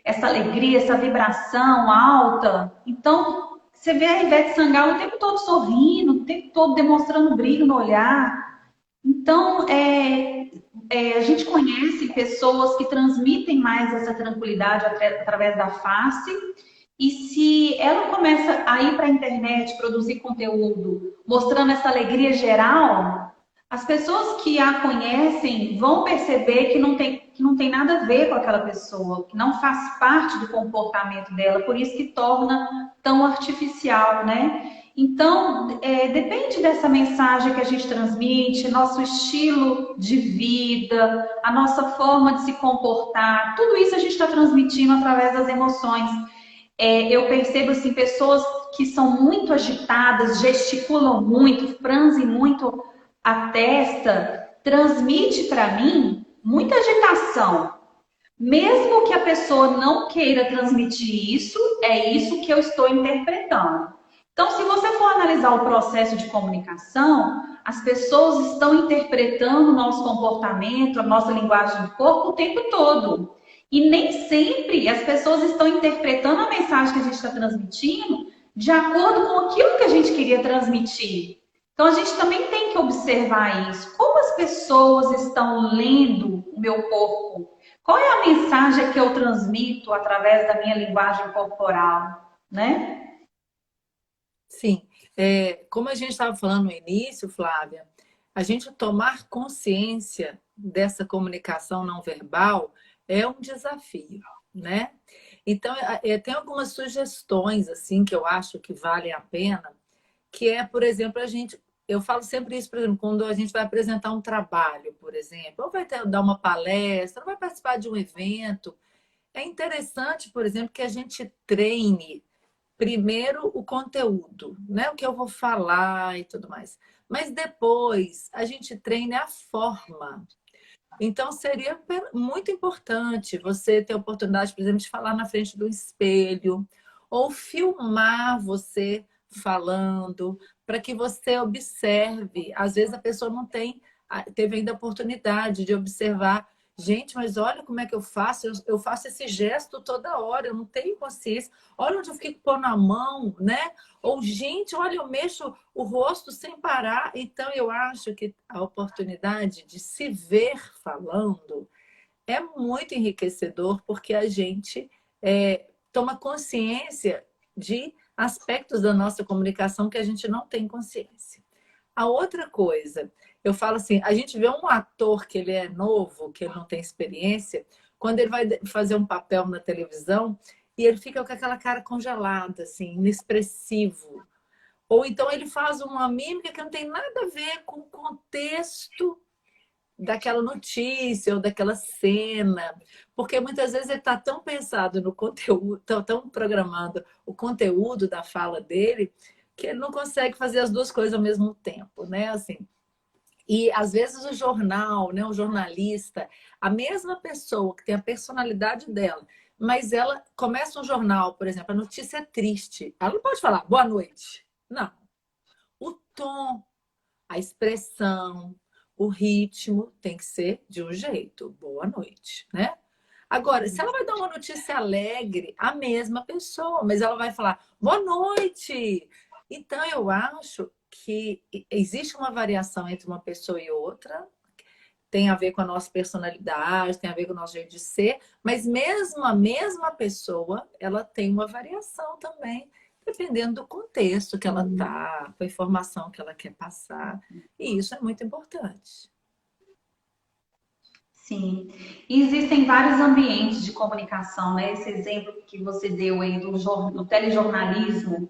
essa alegria, essa vibração alta. Então, você vê a Ivete Sangalo o tempo todo sorrindo, o tempo todo demonstrando brilho no olhar. Então, a gente conhece pessoas que transmitem mais essa tranquilidade através da face. E se ela começa a ir para a internet, produzir conteúdo, mostrando essa alegria geral, as pessoas que a conhecem vão perceber que não tem nada a ver com aquela pessoa, que não faz parte do comportamento dela, por isso que torna tão artificial, né? Então, depende dessa mensagem que a gente transmite, nosso estilo de vida, a nossa forma de se comportar, tudo isso a gente está transmitindo através das emoções. Eu percebo assim, pessoas que são muito agitadas, gesticulam muito, franzem muito a testa, transmite para mim muita agitação. Mesmo que a pessoa não queira transmitir isso, é isso que eu estou interpretando. Então, se você for analisar o processo de comunicação, as pessoas estão interpretando o nosso comportamento, a nossa linguagem do corpo o tempo todo. E nem sempre as pessoas estão interpretando a mensagem que a gente está transmitindo de acordo com aquilo que a gente queria transmitir. Então, a gente também tem que observar isso. Como as pessoas estão lendo o meu corpo? Qual é a mensagem que eu transmito através da minha linguagem corporal, né? sim. Como a gente estava falando no início, Flávia, a gente tomar consciência dessa comunicação não verbal é um desafio, né? Então, tem algumas sugestões assim que eu acho que valem a pena, que é, por exemplo, eu falo sempre isso, por exemplo, quando a gente vai apresentar um trabalho, por exemplo, ou dar uma palestra, ou vai participar de um evento, é interessante, por exemplo, que a gente treine primeiro o conteúdo, né? O que eu vou falar e tudo mais. Mas depois a gente treine a forma. Então, seria muito importante você ter a oportunidade, por exemplo, de falar na frente do espelho ou filmar você falando para que você observe. Às vezes a pessoa não teve ainda a oportunidade de observar. Gente, mas olha como é que eu faço. Eu faço esse gesto toda hora, eu não tenho consciência. Olha onde eu fico pondo a mão, né? Ou, gente, olha, eu mexo o rosto sem parar. Então, eu acho que a oportunidade de se ver falando é muito enriquecedor, porque a gente toma consciência de aspectos da nossa comunicação que a gente não tem consciência. A outra coisa, eu falo assim, a gente vê um ator que ele é novo, que ele não tem experiência, quando ele vai fazer um papel na televisão e ele fica com aquela cara congelada, assim, inexpressivo. Ou então ele faz uma mímica que não tem nada a ver com o contexto daquela notícia ou daquela cena. Porque muitas vezes ele está tão pensado no conteúdo, tão programado o conteúdo da fala dele, que ele não consegue fazer as duas coisas ao mesmo tempo, né? Assim, e às vezes o jornal, né, o jornalista, a mesma pessoa que tem a personalidade dela, mas ela começa um jornal, por exemplo, a notícia é triste. Ela não pode falar boa noite. Não. O tom, a expressão, o ritmo tem que ser de um jeito. Boa noite, né? Agora, se ela vai dar uma notícia alegre, a mesma pessoa, mas ela vai falar boa noite. Então, eu acho que existe uma variação entre uma pessoa e outra, tem a ver com a nossa personalidade, tem a ver com o nosso jeito de ser, mas mesmo a mesma pessoa, ela tem uma variação também, dependendo do contexto que ela está, com a informação que ela quer passar. E isso é muito importante. Sim. E existem vários ambientes de comunicação, né? Esse exemplo que você deu aí do telejornalismo.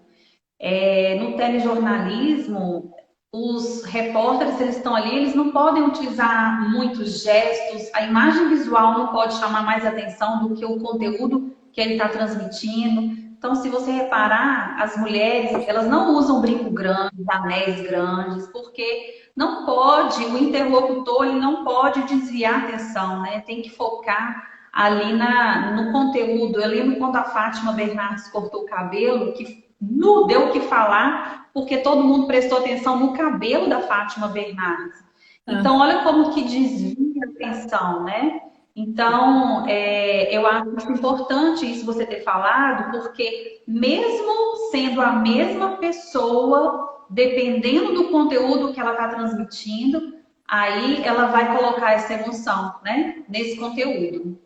No telejornalismo, os repórteres, eles estão ali, eles não podem utilizar muitos gestos, a imagem visual não pode chamar mais atenção do que o conteúdo que ele está transmitindo. Então, se você reparar, as mulheres, elas não usam brinco grande, anéis grandes, porque não pode, o interlocutor ele não pode desviar a atenção, né? Tem que focar ali no conteúdo. Eu lembro quando a Fátima Bernardes cortou o cabelo, que não deu o que falar, porque todo mundo prestou atenção no cabelo da Fátima Bernardes. Então, Ah, olha como que desvia a atenção, né? Então, eu acho importante isso você ter falado, porque mesmo sendo a mesma pessoa, dependendo do conteúdo que ela está transmitindo, aí ela vai colocar essa emoção, né? Nesse conteúdo.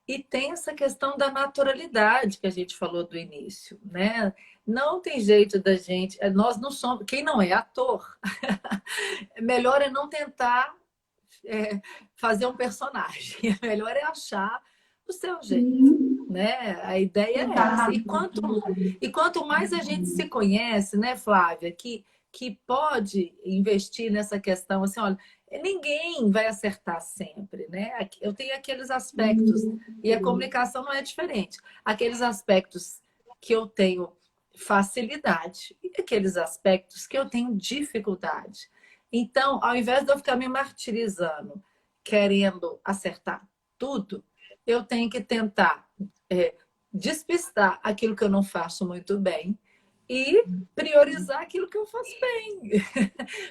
e tem essa questão da naturalidade que a gente falou do início, né? Não tem jeito da gente, nós não somos, quem não é ator, melhor é não tentar fazer um personagem, melhor é achar o seu jeito, Sim, né? A ideia é essa. exatamente. E quanto mais a gente se conhece, né, Flávia, que pode investir nessa questão, assim, olha, ninguém vai acertar sempre, né? Eu tenho aqueles aspectos, e a comunicação não é diferente, aqueles aspectos que eu tenho facilidade e aqueles aspectos que eu tenho dificuldade. Então, ao invés de eu ficar me martirizando, querendo acertar tudo, eu tenho que tentar despistar aquilo que eu não faço muito bem e priorizar aquilo que eu faço bem,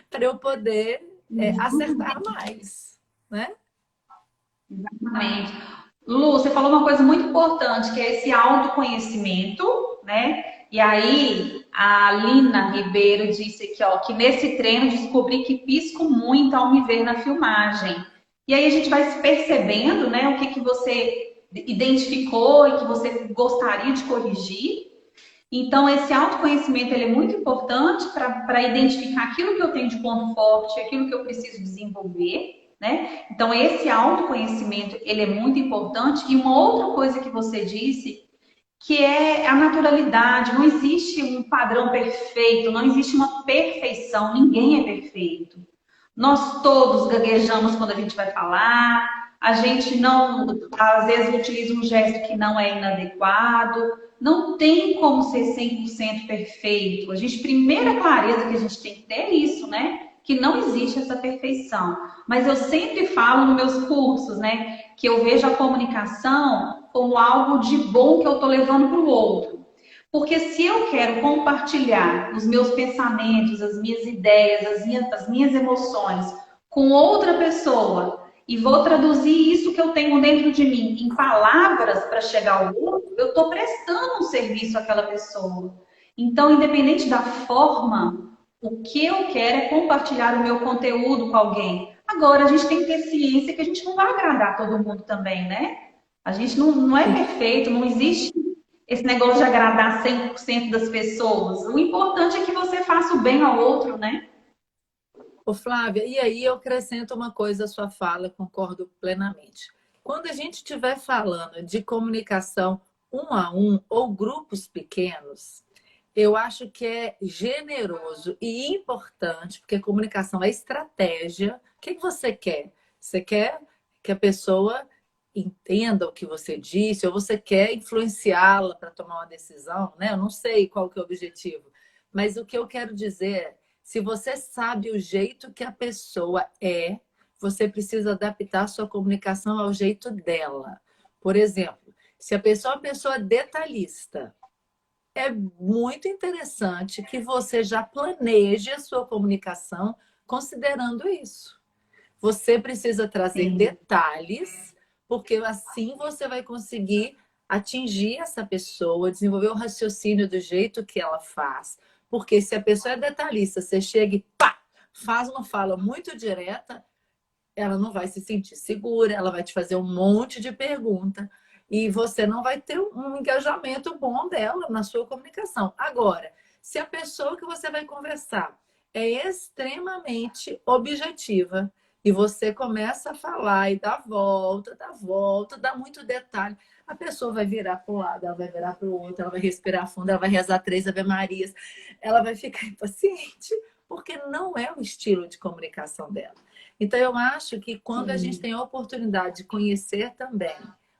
para eu poder acertar mais, né? Exatamente. Lu, você falou uma coisa muito importante, que é esse autoconhecimento, né? E aí, a Lina Ribeiro disse aqui, ó, que nesse treino descobri que pisco muito ao me ver na filmagem. E aí a gente vai se percebendo, né, o que que você identificou e que você gostaria de corrigir. Então, esse autoconhecimento ele é muito importante para identificar aquilo que eu tenho de ponto forte, aquilo que eu preciso desenvolver, né? Então, esse autoconhecimento ele é muito importante. E uma outra coisa que você disse, que é a naturalidade. Não existe um padrão perfeito, não existe uma perfeição, ninguém é perfeito. Nós todos gaguejamos quando a gente vai falar, a gente não, às vezes, utiliza um gesto que não é inadequado. Não tem como ser 100% perfeito. A gente, primeira clareza que a gente tem que ter é isso, né? Que não existe essa perfeição. Mas eu sempre falo nos meus cursos, né? Que eu vejo a comunicação como algo de bom que eu estou levando para o outro. Porque se eu quero compartilhar os meus pensamentos, as minhas ideias, as minhas emoções com outra pessoa e vou traduzir isso que eu tenho dentro de mim em palavras para chegar ao outro, eu estou prestando um serviço àquela pessoa. Então, independente da forma, o que eu quero é compartilhar o meu conteúdo com alguém. Agora, a gente tem que ter ciência que a gente não vai agradar todo mundo também, né? A gente não é perfeito, não existe esse negócio de agradar 100% das pessoas. O importante é que você faça o bem ao outro, né? Ô, Flávia, e aí eu acrescento uma coisa à sua fala, concordo plenamente. Quando a gente estiver falando de comunicação um a um ou grupos pequenos, eu acho que é generoso e importante, porque comunicação é estratégia. O que você quer? Você quer que a pessoa entenda o que você disse, ou você quer influenciá-la para tomar uma decisão, né? Eu não sei qual que é o objetivo, mas o que eu quero dizer é, se você sabe o jeito que a pessoa é, você precisa adaptar a sua comunicação ao jeito dela. Por exemplo, se a pessoa é uma pessoa detalhista, é muito interessante que você já planeje a sua comunicação considerando isso. Você precisa trazer Sim. detalhes, porque assim você vai conseguir atingir essa pessoa, desenvolver o raciocínio do jeito que ela faz. Porque se a pessoa é detalhista, você chega e pá, faz uma fala muito direta, ela não vai se sentir segura, ela vai te fazer um monte de pergunta e você não vai ter um engajamento bom dela na sua comunicação. Agora, se a pessoa que você vai conversar é extremamente objetiva e você começa a falar e dá volta, dá muito detalhe, a pessoa vai virar para um lado, ela vai virar para o outro, ela vai respirar fundo, ela vai rezar 3 Ave Marias, ela vai ficar impaciente, porque não é o estilo de comunicação dela. Então, eu acho que quando a gente Sim. tem a oportunidade de conhecer também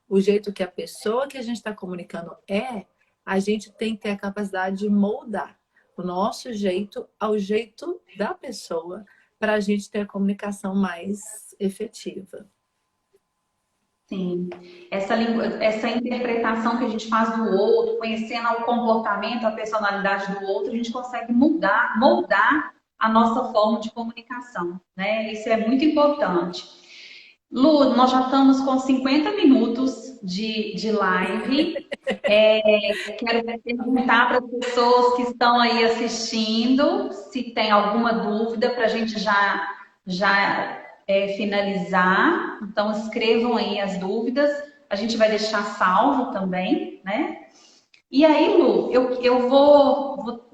o jeito que a pessoa que a gente está comunicando é, a gente tem que ter a capacidade de moldar. o nosso jeito ao jeito da pessoa, para a gente ter a comunicação mais efetiva. Sim, essa interpretação que a gente faz do outro, conhecendo o comportamento, a personalidade do outro, a gente consegue moldar a nossa forma de comunicação, né? Isso é muito importante. Lu, nós já estamos com 50 minutos de live. Quero perguntar para as pessoas que estão aí assistindo se tem alguma dúvida para a gente já finalizar. Então, escrevam aí as dúvidas. A gente vai deixar salvo também, né? E aí, Lu, eu vou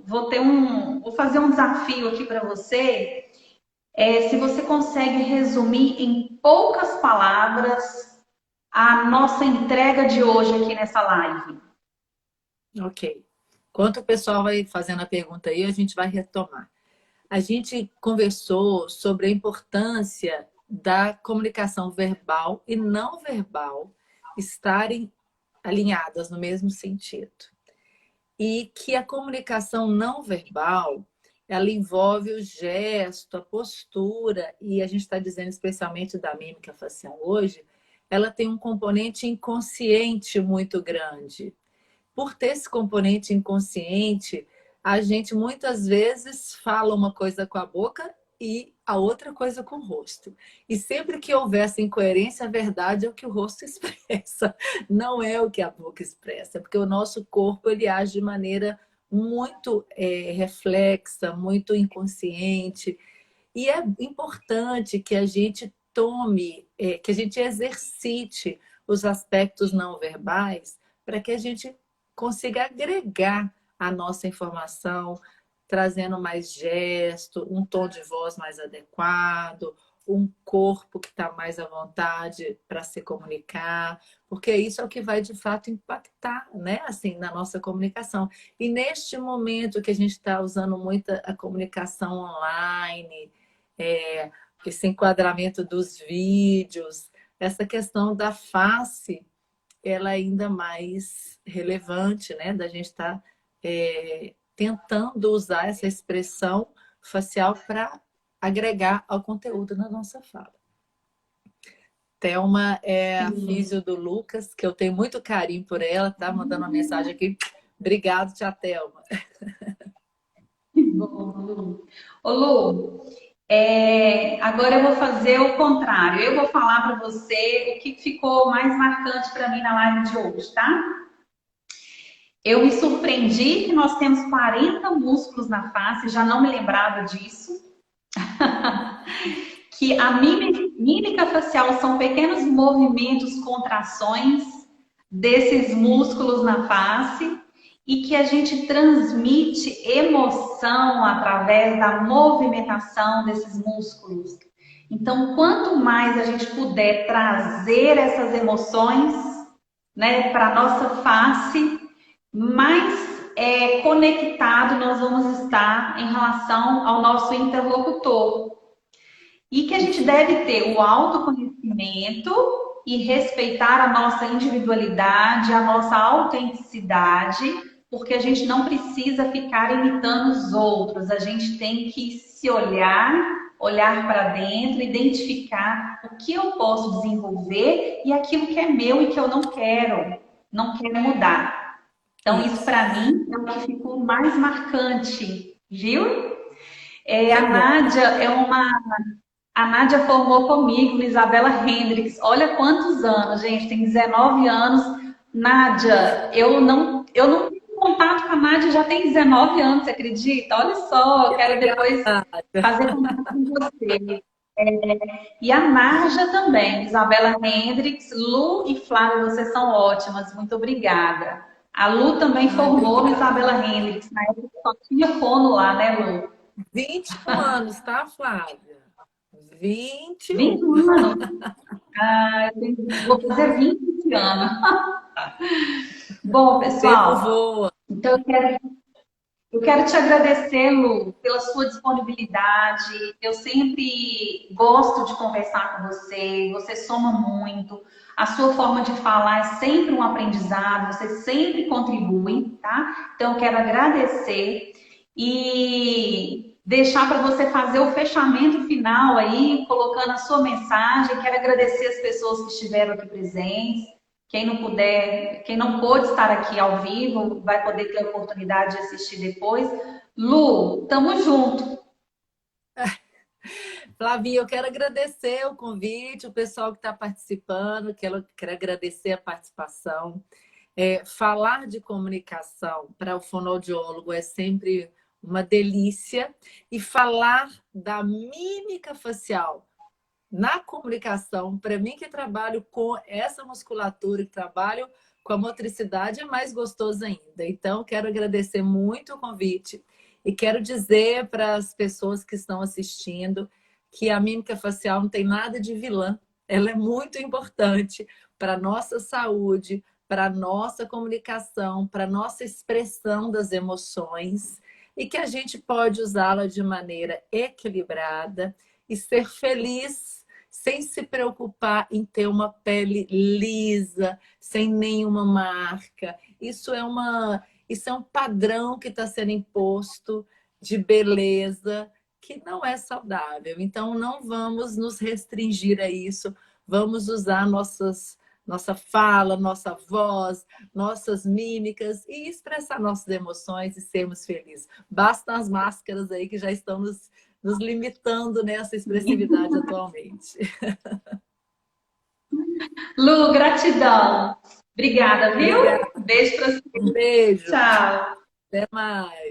fazer um desafio aqui para você. Se você consegue resumir em poucas palavras a nossa entrega de hoje aqui nessa live. Ok. Enquanto o pessoal vai fazendo a pergunta aí, a gente vai retomar. A gente conversou sobre a importância da comunicação verbal e não verbal estarem alinhadas no mesmo sentido. E que a comunicação não verbal, ela envolve o gesto, a postura, e a gente está dizendo especialmente da mímica facial hoje, ela tem um componente inconsciente muito grande. Por ter esse componente inconsciente, a gente muitas vezes fala uma coisa com a boca e a outra coisa com o rosto. E sempre que houver essa incoerência, a verdade é o que o rosto expressa, não é o que a boca expressa, porque o nosso corpo ele age de maneira muito reflexa, muito inconsciente. E é importante que a gente tome, que a gente exercite os aspectos não verbais para que a gente consiga agregar a nossa informação, trazendo mais gesto, um tom de voz mais adequado, um corpo que está mais à vontade para se comunicar, porque isso é o que vai de fato impactar, né, assim, na nossa comunicação. E neste momento que a gente está usando muito a comunicação online, esse enquadramento dos vídeos, essa questão da face, ela é ainda mais relevante, né? Da gente estar tentando usar essa expressão facial para agregar ao conteúdo na nossa fala. Thelma é a físio do Lucas, que eu tenho muito carinho por ela, tá mandando uma mensagem aqui. Obrigado, tia Thelma. Ô, Lu, agora eu vou fazer o contrário. Eu vou falar para você o que ficou mais marcante para mim na live de hoje, tá? Eu me surpreendi que nós temos 40 músculos na face, já não me lembrava disso. Que a mímica facial são pequenos movimentos, contrações desses músculos na face e que a gente transmite emoção através da movimentação desses músculos. Então, quanto mais a gente puder trazer essas emoções, né, para a nossa face, mais conectado nós vamos estar em relação ao nosso interlocutor. E que a gente deve ter o autoconhecimento e respeitar a nossa individualidade, a nossa autenticidade, porque a gente não precisa ficar imitando os outros, a gente tem que se olhar para dentro, identificar o que eu posso desenvolver e aquilo que é meu e que eu não quero mudar. Então, isso para mim é o que ficou mais marcante, viu? A Nádia formou comigo no Isabela Hendricks. Olha quantos anos, gente, tem 19 anos. Nádia, eu não tenho contato com a Nádia, já tem 19 anos, você acredita? Olha só, eu quero depois fazer contato com você. E a Nádia também, Isabela Hendricks, Lu e Flávia, vocês são ótimas, muito obrigada. A Lu também formou no Isabela Hendricks, na época só tinha fono lá, né, Lu? 21 anos, tá, Flávia? 21 anos. Vou fazer 20 anos. Bom, pessoal, então eu quero te agradecer, Lu, pela sua disponibilidade. Eu sempre gosto de conversar com você, você soma muito. A sua forma de falar é sempre um aprendizado, você sempre contribui, tá? Então, eu quero agradecer. e deixar para você fazer o fechamento final aí, colocando a sua mensagem. Quero agradecer as pessoas que estiveram aqui presentes. Quem não puder, quem não pôde estar aqui ao vivo, vai poder ter a oportunidade de assistir depois. Lu, tamo junto. Flavinha, eu quero agradecer o convite, o pessoal que está participando, quero agradecer a participação. Falar de comunicação para o fonoaudiólogo é sempre uma delícia, e falar da mímica facial na comunicação, para mim que trabalho com essa musculatura, que trabalho com a motricidade, é mais gostoso ainda. Então, quero agradecer muito o convite e quero dizer para as pessoas que estão assistindo que a mímica facial não tem nada de vilã. Ela é muito importante para a nossa saúde, para a nossa comunicação, para a nossa expressão das emoções, e que a gente pode usá-la de maneira equilibrada e ser feliz sem se preocupar em ter uma pele lisa, sem nenhuma marca. Isso é um padrão que está sendo imposto de beleza, que não é saudável. Então, não vamos nos restringir a isso, vamos usar nossa fala, nossa voz, nossas mímicas e expressar nossas emoções e sermos felizes. Bastam as máscaras aí que já estão nos limitando nessa expressividade atualmente. Lu, gratidão. Obrigada, viu? Obrigada. Beijo para você. Um beijo. Tchau. Até mais.